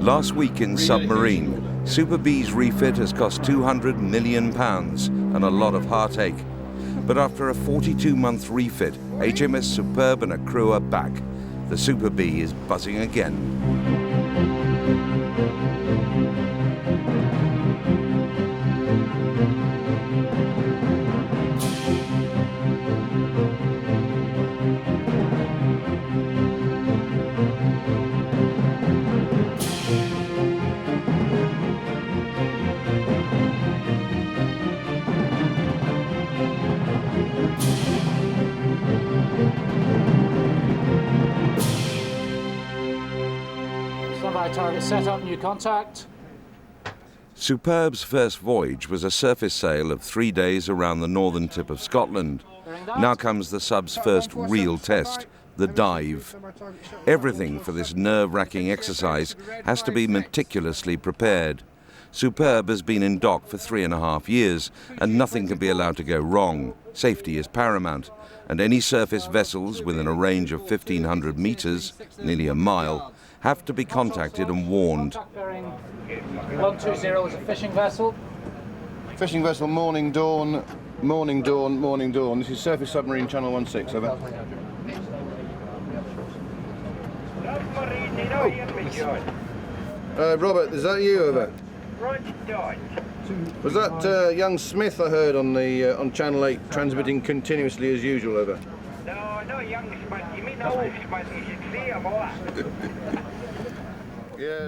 Last week in Submarine, Super B's refit has cost £200 million and a lot of heartache. But after a 42-month refit, HMS Superb and a crew are back. The Super B is buzzing again. Target set up, new contact. Superb's first voyage was a surface sail of 3 days around the northern tip of Scotland. Now comes the sub's first real test, the dive. Everything for this nerve-wracking exercise has to be meticulously prepared. Superb has been in dock for 3.5 years, and nothing can be allowed to go wrong. Safety is paramount, and any surface vessels within a range of 1,500 metres, nearly a mile, have to be contacted and warned. 120 is a fishing vessel. Fishing vessel, morning, dawn, morning, dawn, morning, dawn. This is Surface Submarine, Channel 16, over. Robert, is that you, over? Was that young Smith I heard on Channel 8 transmitting continuously as usual, over? No, young Smith. You mean old Smith? You should see him all.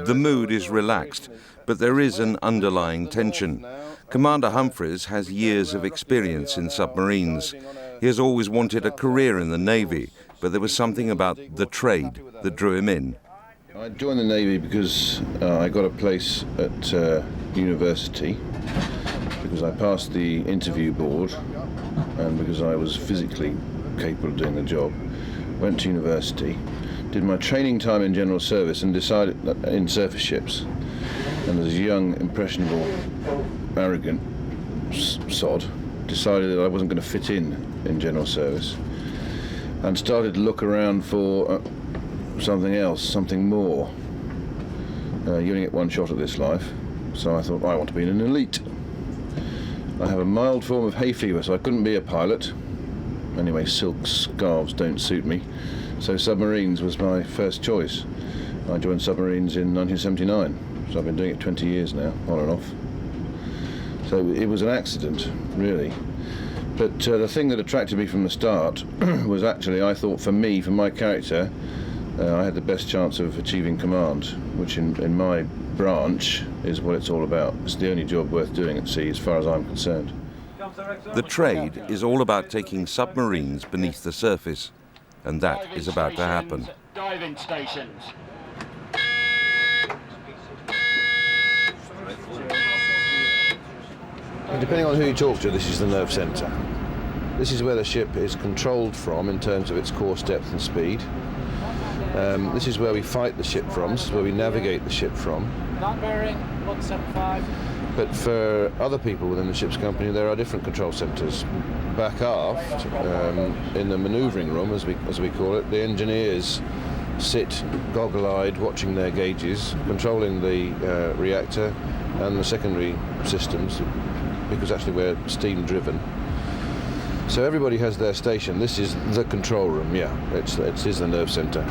The mood is relaxed, but there is an underlying tension. Commander Humphreys has years of experience in submarines. He has always wanted a career in the Navy, but there was something about the trade that drew him in. I joined the Navy because I got a place at university, because I passed the interview board, and because I was physically capable of doing the job. Went to university, did my training time in general service and decided in surface ships. And as a young, impressionable, arrogant sod, decided that I wasn't going to fit in general service, and started to look around for something else, something more. You only get one shot at this life, so I thought, I want to be an elite. I have a mild form of hay fever, so I couldn't be a pilot. Anyway, silk scarves don't suit me, so submarines was my first choice. I joined submarines in 1979, so I've been doing it 20 years now, on and off. So it was an accident, really. But the thing that attracted me from the start was actually, I thought, for me, for my character, I had the best chance of achieving command, which in my branch is what it's all about. It's the only job worth doing at sea, as far as I'm concerned. The trade is all about taking submarines beneath the surface, and that is about to happen. Diving stations. Depending on who you talk to, this is the nerve centre. This is where the ship is controlled from in terms of its course depth and speed. This is where we fight the ship from, this is where we navigate the ship from. Not bearing 175. But for other people within the ship's company, there are different control centres. Back aft, in the manoeuvring room, as we call it, the engineers sit goggle-eyed watching their gauges, controlling the reactor and the secondary systems, because actually we're steam-driven. So everybody has their station. This is the control room, yeah. It is the nerve centre.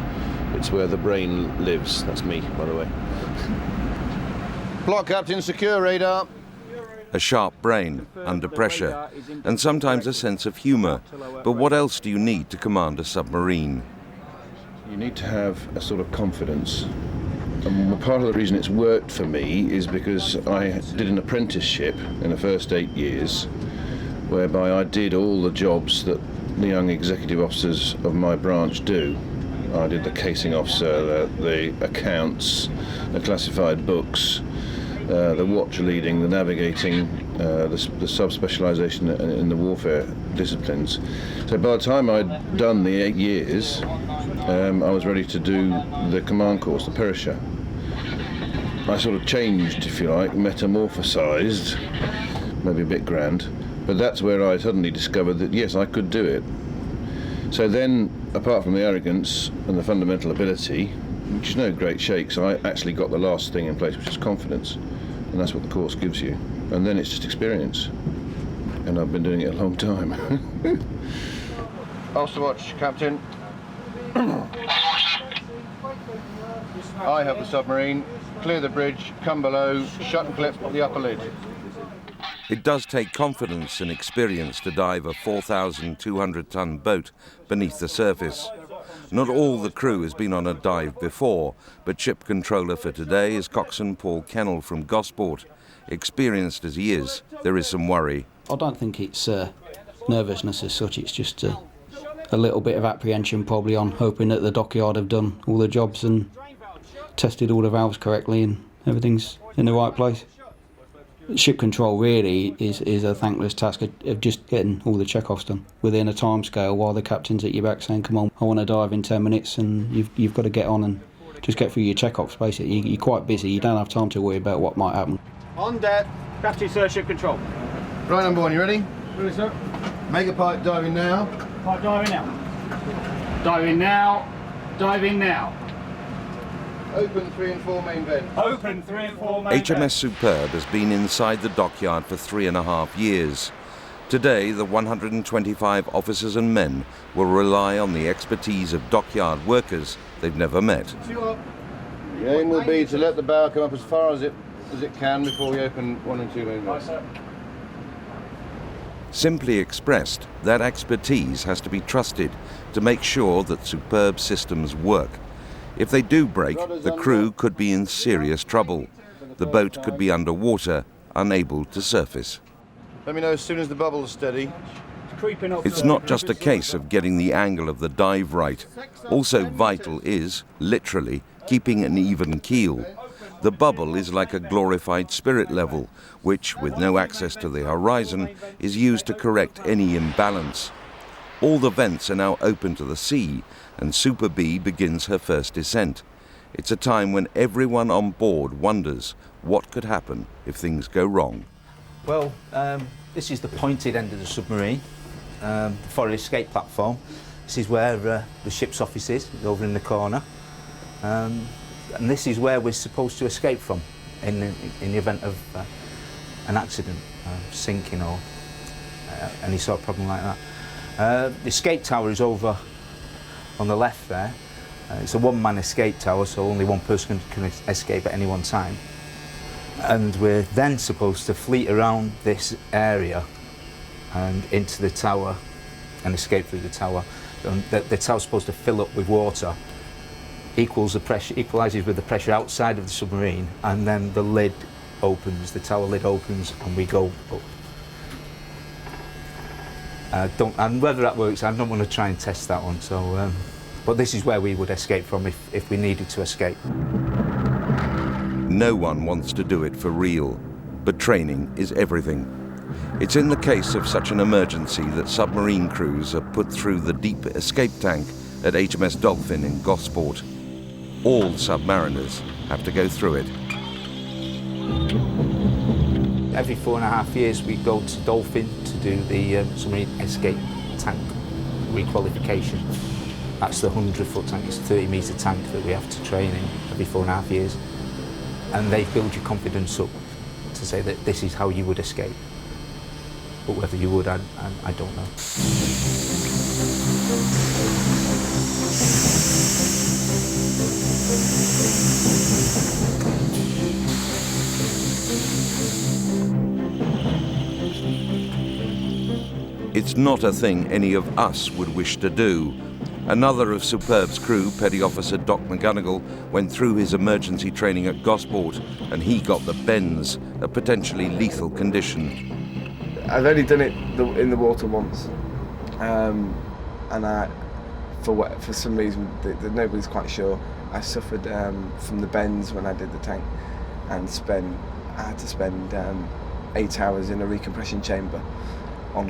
It's where the brain lives. That's me, by the way. Block Captain, secure radar. A sharp brain, under pressure, and sometimes a sense of humour. But what else do you need to command a submarine? You need to have a sort of confidence. And part of the reason it's worked for me is because I did an apprenticeship in the first 8 years, whereby I did all the jobs that the young executive officers of my branch do. I did the casing officer, the accounts, the classified books, the watch leading, the navigating, the sub-specialisation in the warfare disciplines. So by the time I'd done the 8 years, I was ready to do the command course, the perisher. I sort of changed, if you like, metamorphosised, maybe a bit grand, but that's where I suddenly discovered that, yes, I could do it. So then, apart from the arrogance and the fundamental ability, which is no great shake. So I actually got the last thing in place, which is confidence, and that's what the course gives you. And then it's just experience, and I've been doing it a long time. Master watch, Captain. I have the submarine. Clear the bridge, come below, shut and clip the upper lid. It does take confidence and experience to dive a 4,200-ton boat beneath the surface. Not all the crew has been on a dive before, but ship controller for today is coxswain Paul Kennell from Gosport. Experienced as he is, there is some worry. I don't think it's nervousness as such, it's just a little bit of apprehension probably on hoping that the dockyard have done all the jobs and tested all the valves correctly and everything's in the right place. Ship control really is a thankless task of just getting all the check-offs done within a time scale while the captain's at your back saying, come on, I want to dive in 10 minutes, and you've got to get on and just get through your check-offs basically. You're quite busy, you don't have time to worry about what might happen. On deck. Captain, sir, ship control. Right, number one, you ready? Ready, sir. Mega pipe diving now. Pipe diving now. Diving now. Diving now. Open 3 and 4 main vent. Open 3 and 4 main HMS Superb has been inside the dockyard for 3.5 years. Today, the 125 officers and men will rely on the expertise of dockyard workers they've never met. The aim will be to let the bow come up as far as it can before we open 1 and 2 main vents. Simply expressed, that expertise has to be trusted to make sure that Superb systems work. If they do break, the crew could be in serious trouble. The boat could be underwater, unable to surface. Let me know as soon as the bubble's steady. It's not just a case of getting the angle of the dive right. Also vital is, literally, keeping an even keel. The bubble is like a glorified spirit level, which, with no access to the horizon, is used to correct any imbalance. All the vents are now open to the sea, and Super B begins her first descent. It's a time when everyone on board wonders what could happen if things go wrong. Well, this is the pointed end of the submarine, the forward escape platform. This is where the ship's office is, over in the corner. And this is where we're supposed to escape from in the event of an accident, sinking or any sort of problem like that. The escape tower is over on the left there. It's a one-man escape tower, so only one person can escape at any one time. And we're then supposed to fleet around this area and into the tower and escape through the tower. The tower's supposed to fill up with water, equalises with the pressure outside of the submarine, and then the lid opens, the tower lid opens, and we go up. And whether that works, I don't want to try and test that one. So, but this is where we would escape from if we needed to escape. No one wants to do it for real, but training is everything. It's in the case of such an emergency that submarine crews are put through the deep escape tank at HMS Dolphin in Gosport. All submariners have to go through it. Every 4.5 years we go to Dolphin to do the submarine escape tank requalification. That's the 100-foot tank, it's a 30-metre tank that we have to train in every 4.5 years. And they build your confidence up to say that this is how you would escape. But whether you would, I don't know. It's not a thing any of us would wish to do. Another of Superb's crew, Petty Officer Doc McGonigal, went through his emergency training at Gosport, and he got the bends, a potentially lethal condition. I've only done it in the water once, and for some reason nobody's quite sure. I suffered from the bends when I did the tank, and I had to spend 8 hours in a recompression chamber on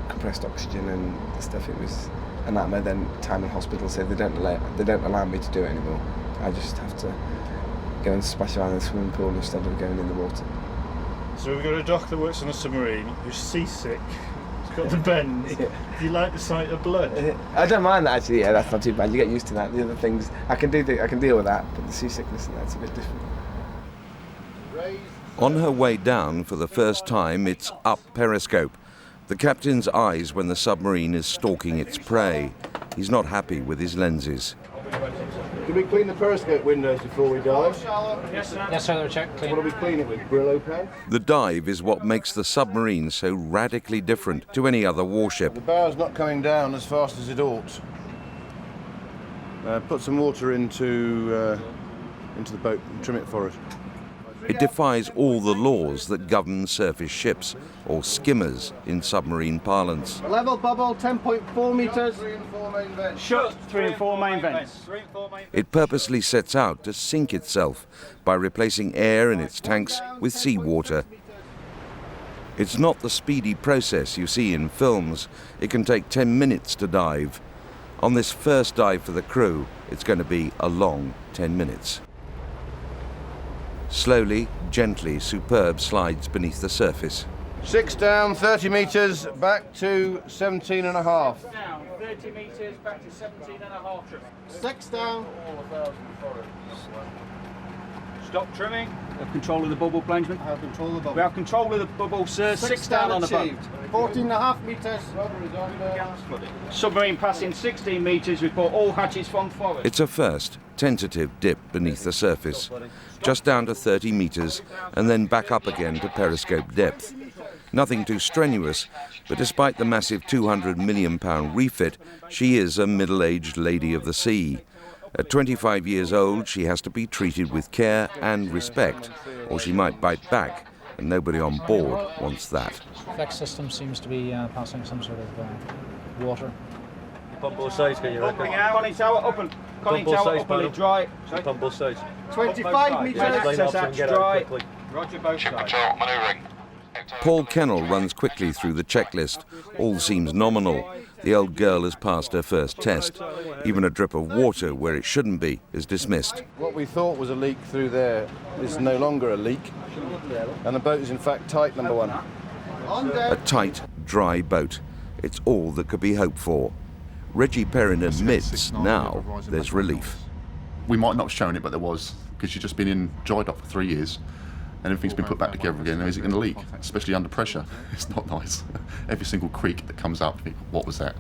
compressed oxygen and stuff. It was a nightmare. Then time in hospital said they don't allow me to do it anymore. I just have to go and splash around in the swimming pool instead of going in the water. So we've got a doc that works on a submarine who's seasick, Got the bends. Do you like the sight of blood? I don't mind that actually. Yeah, that's not too bad. You get used to that. The other things I can deal with that, but the seasickness and that's a bit different. On her way down for the first time, it's up periscope. The captain's eyes when the submarine is stalking its prey. He's not happy with his lenses. Can we clean the periscope windows before we dive? Yes, sir. Yes, sir. They're checked. Clean. What do we clean it with? Brillo pad? The dive is what makes the submarine so radically different to any other warship. The bow's not coming down as fast as it ought. Put some water into the boat and trim it for us. It defies all the laws that govern surface ships, or skimmers in submarine parlance. Level bubble, 10.4 metres. Shut 3 and 4 main vents. It purposely sets out to sink itself by replacing air in its tanks with seawater. It's not the speedy process you see in films. It can take 10 minutes to dive. On this first dive for the crew, it's going to be a long 10 minutes. Slowly, gently, Superb slides beneath the surface. 6 down, 30 metres, back to 17 and a half. Down 30 metres, back to 17 and a half. 6 down. Stop trimming. We have control of the bubble, Plainsman. I have control of the bubble. We have control of the bubble, sir. 6 down on the boat. 14 and a half metres. Submarine passing 16 metres. Report all hatches from forward. It's a first, tentative dip beneath the surface, just down to 30 metres, and then back up again to periscope depth. Nothing too strenuous, but despite the massive £200 million refit, she is a middle-aged lady of the sea. At 25 years old, she has to be treated with care and respect, or she might bite back, and nobody on board wants that. Flex system seems to be passing some sort of water. Pump both sides, can you reckon? Conning tower open. Conning tower open, dry. Pump both sides. 25 metres. That's dry. Roger, both sides. Paul Kennel runs quickly through the checklist. All seems nominal. The old girl has passed her first test. Even a drip of water where it shouldn't be is dismissed. What we thought was a leak through there is no longer a leak, and the boat is in fact tight, number one. A tight, dry boat. It's all that could be hoped for. Reggie Perrin admits now there's relief. We might not have shown it, but there was, because you've just been in dry dock for 3 years, and everything's been put back together again. Now, is it going to leak? Especially under pressure. It's not nice. Every single creak that comes out, you think, what was that?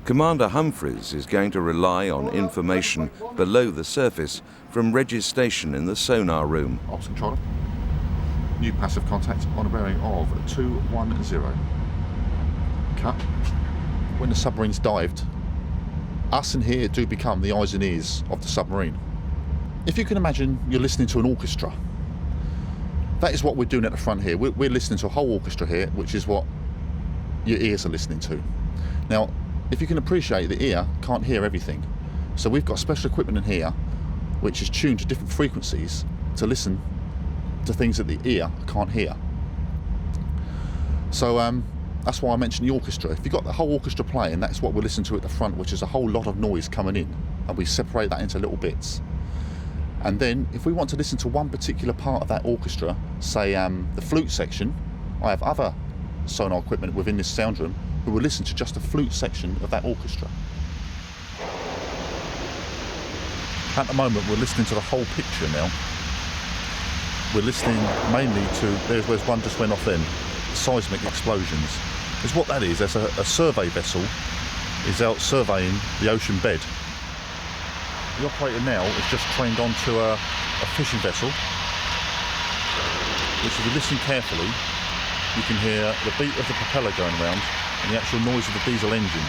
Commander Humphreys is going to rely on information below the surface from Reggie's station in the sonar room. Ops controller. New passive contact on a bearing of 210. Cut. When the submarine's dived, us in here do become the eyes and ears of the submarine. If you can imagine you're listening to an orchestra, that is what we're doing at the front here. We're listening to a whole orchestra here, which is what your ears are listening to. Now, if you can appreciate, the ear can't hear everything. So we've got special equipment in here which is tuned to different frequencies to listen to things that the ear can't hear. So that's why I mentioned the orchestra. If you've got the whole orchestra playing, that's what we're listening to at the front, which is a whole lot of noise coming in, and we separate that into little bits. And then if we want to listen to one particular part of that orchestra, say the flute section, I have other sonar equipment within this sound room who will listen to just the flute section of that orchestra. At the moment we're listening to the whole picture now. We're listening mainly to, there's one just went off then, seismic explosions. Because what that is, there's a survey vessel is out surveying the ocean bed. The operator now is just trained onto a fishing vessel, which if you listen carefully, you can hear the beat of the propeller going around and the actual noise of the diesel engine.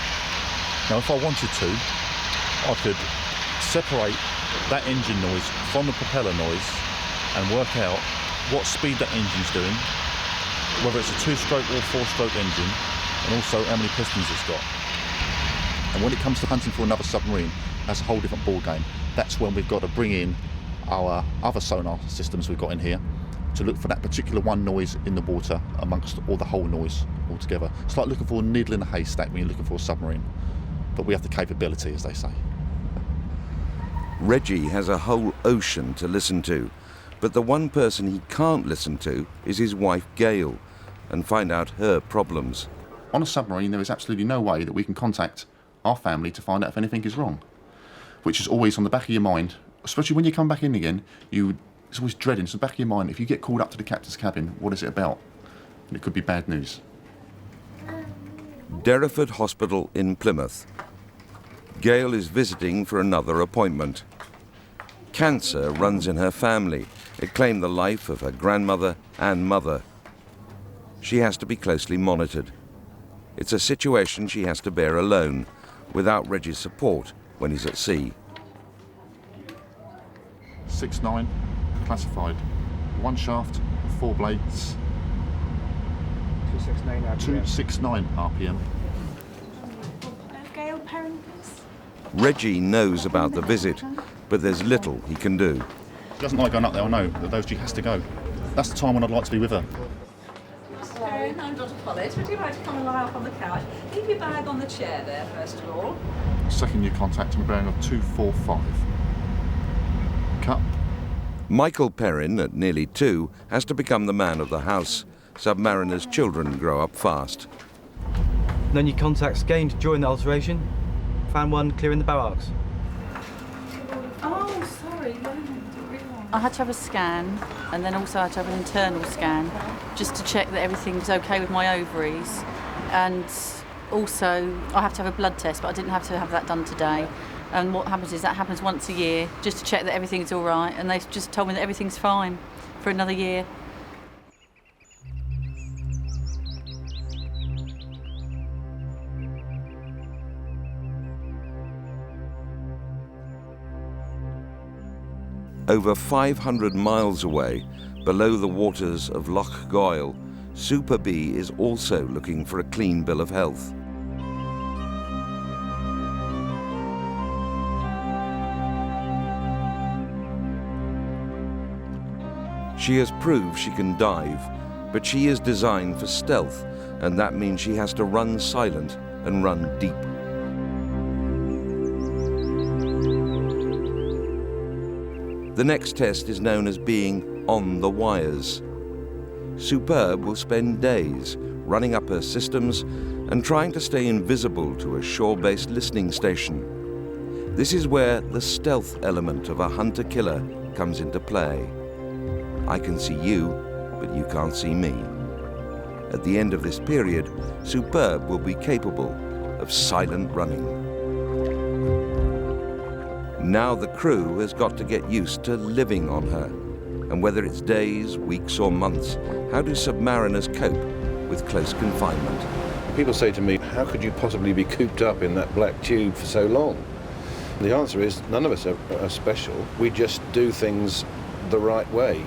Now if I wanted to, I could separate that engine noise from the propeller noise and work out what speed that engine's doing, whether it's a 2-stroke or 4-stroke engine, and also how many pistons it's got. And when it comes to hunting for another submarine, that's a whole different ball game. That's when we've got to bring in our other sonar systems we've got in here to look for that particular one noise in the water amongst all the whole noise altogether. It's like looking for a needle in a haystack when you're looking for a submarine. But we have the capability, as they say. Reggie has a whole ocean to listen to, but the one person he can't listen to is his wife Gail, and find out her problems. On a submarine, there is absolutely no way that we can contact our family to find out if anything is wrong, which is always on the back of your mind, especially when you come back in again. It's always dreading. It's on the back of your mind. If you get called up to the captain's cabin, what is it about? And it could be bad news. Derriford Hospital in Plymouth. Gail is visiting for another appointment. Cancer runs in her family. It claimed the life of her grandmother and mother. She has to be closely monitored. It's a situation she has to bear alone, without Reggie's support when he's at sea. 6'9", classified. 1 shaft, 4 blades. 269 RPM. 269 RPM. Gail Perrin, please. Reggie knows about the visit, but there's little he can do. She doesn't like going up there, I know, but she has to go. That's the time when I'd like to be with her. Hello, I'm Dr. College. Would you like to come and lie up on the couch? Leave your bag on the chair there, first of all. Second new contact, I'm bearing of 245. Cut. Michael Perrin, at nearly 2, has to become the man of the house. Submariner's children grow up fast. No new contacts gained during the alteration. Found one clearing the barracks. Oh, sorry. I had to have a scan, and then also I had to have an internal scan, just to check that everything was okay with my ovaries. And also, I have to have a blood test, but I didn't have to have that done today. And what happens is that happens once a year, just to check that everything's all right, and they've just told me that everything's fine for another year. Over 500 miles away, below the waters of Loch Goil, Super B is also looking for a clean bill of health. She has proved she can dive, but she is designed for stealth, and that means she has to run silent and run deep. The next test is known as being on the wires. Superb will spend days running up her systems and trying to stay invisible to a shore-based listening station. This is where the stealth element of a hunter-killer comes into play. I can see you, but you can't see me. At the end of this period, Superb will be capable of silent running. Now the crew has got to get used to living on her. And whether it's days, weeks or months, how do submariners cope with close confinement? People say to me, how could you possibly be cooped up in that black tube for so long? The answer is, none of us are special. We just do things the right way,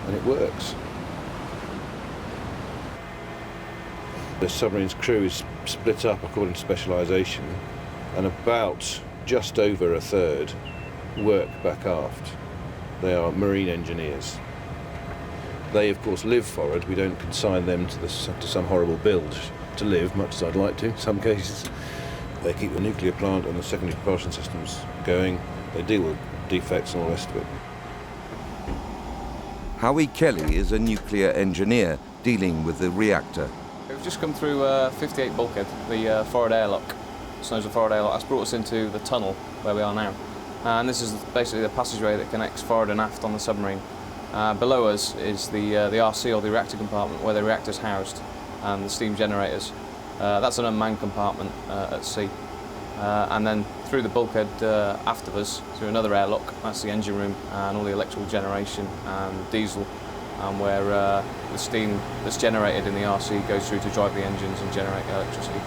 and it works. The submarine's crew is split up according to specialisation, and about just over a third work back aft. They are marine engineers. They, of course, live forward. We don't consign them to some horrible bilge to live, much as I'd like to in some cases. They keep the nuclear plant and the secondary propulsion systems going. They deal with defects and all the rest of it. Howie Kelly is a nuclear engineer dealing with the reactor. We've just come through 58 bulkhead, the forward airlock. It's known as the forward airlock. That's brought us into the tunnel where we are now. And this is basically the passageway that connects forward and aft on the submarine. Below us is the RC, or the reactor compartment, where the reactor's housed, and the steam generators. That's an unmanned compartment at sea. And then through the bulkhead aft of us, through another airlock, that's the engine room and all the electrical generation and diesel, and where the steam that's generated in the RC goes through to drive the engines and generate electricity.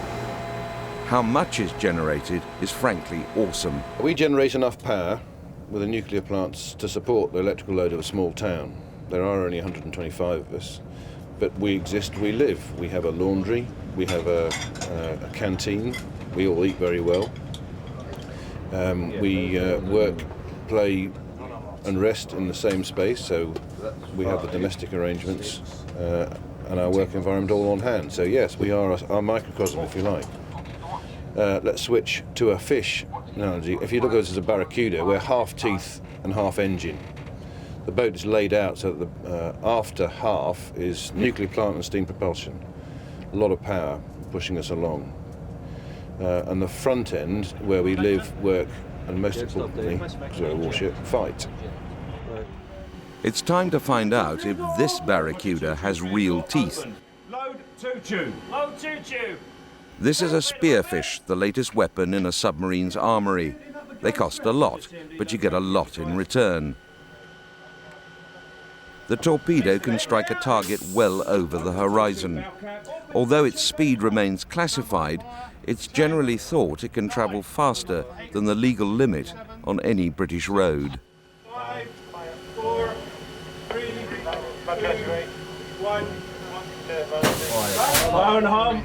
How much is generated is frankly awesome. We generate enough power with the nuclear plants to support the electrical load of a small town. There are only 125 of us, but we exist, we live. We have a laundry, we have a canteen, we all eat very well. We work, play and rest in the same space, so we have the domestic arrangements and our work environment all on hand. So yes, we are our microcosm, if you like. Let's switch to a fish analogy. If you look at us as a barracuda, we're half teeth and half engine. The boat is laid out so that the after half is nuclear plant and steam propulsion. A lot of power. pushing us along. And the front end, where we live, work, and most importantly, because we're a warship, fight. It's time to find out if this barracuda has real teeth. Load choo-choo. Load choo-choo. This is a spearfish, the latest weapon in a submarine's armoury. They cost a lot, but you get a lot in return. The torpedo can strike a target well over the horizon. Although its speed remains classified, it's generally thought it can travel faster than the legal limit on any British road. 5, 4, 3, 2, 1. Fire and home.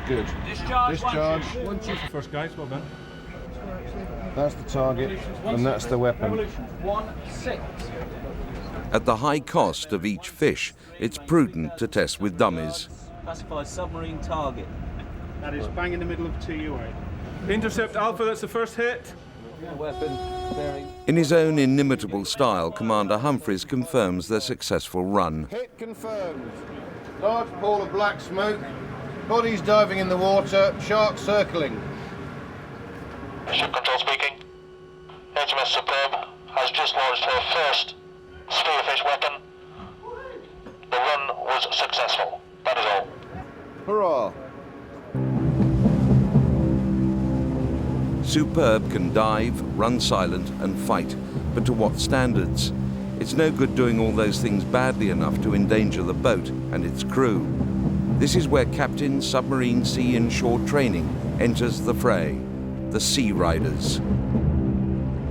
Good. Discharge. 1 2 for first, guys. Well done. That's the target, and that's the weapon. 1-6. At the high cost of each fish, it's prudent to test with dummies. Classified submarine target. That is bang in the middle of TUA. Intercept Alpha, that's the first hit. Weapon bearing. In his own inimitable style, Commander Humphreys confirms their successful run. Hit confirmed. Large pool of black smoke. Bodies diving in the water. Sharks circling. Ship Control speaking. HMS Superb has just launched her first spearfish weapon. The run was successful. That is all. Hurrah! Superb can dive, run silent and fight, but to what standards? It's no good doing all those things badly enough to endanger the boat and its crew. This is where Captain Submarine Sea and Shore Training enters the fray, the Sea Riders.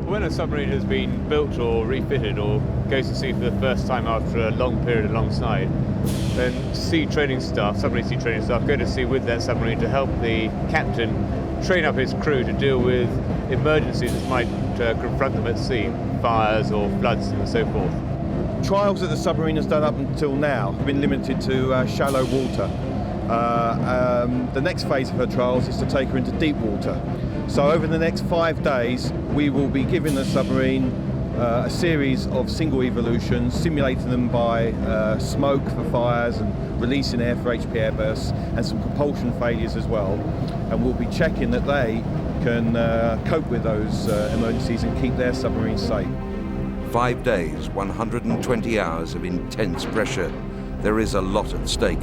When a submarine has been built or refitted or goes to sea for the first time after a long period alongside, then sea training staff, submarine sea training staff, go to sea with that submarine to help the captain train up his crew to deal with emergencies that might confront them at sea, fires or floods and so forth. Trials that the submarine has done up until now have been limited to shallow water. The next phase of her trials is to take her into deep water. So over the next 5 days, we will be giving the submarine a series of single evolutions, simulating them by smoke for fires and releasing air for HP airbursts, and some propulsion failures as well. And we'll be checking that they can cope with those emergencies and keep their submarines safe. 5 days, 120 hours of intense pressure. There is a lot at stake,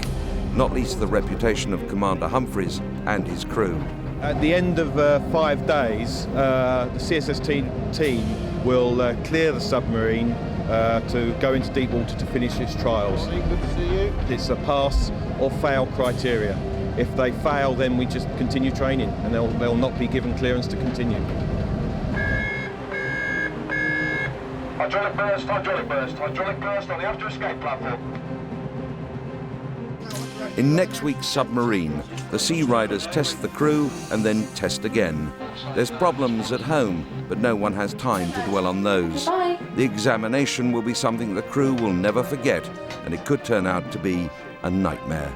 not least the reputation of Commander Humphreys and his crew. At the end of 5 days, the CSS team will clear the submarine to go into deep water to finish its trials. Good to see you. It's a pass or fail criteria. If they fail, then we just continue training and they'll not be given clearance to continue. Hydraulic burst, hydraulic burst, hydraulic burst on the after escape platform. In next week's Submarine, the Sea Riders test the crew and then test again. There's problems at home, but no one has time to dwell on those. Bye. The examination will be something the crew will never forget, and it could turn out to be a nightmare.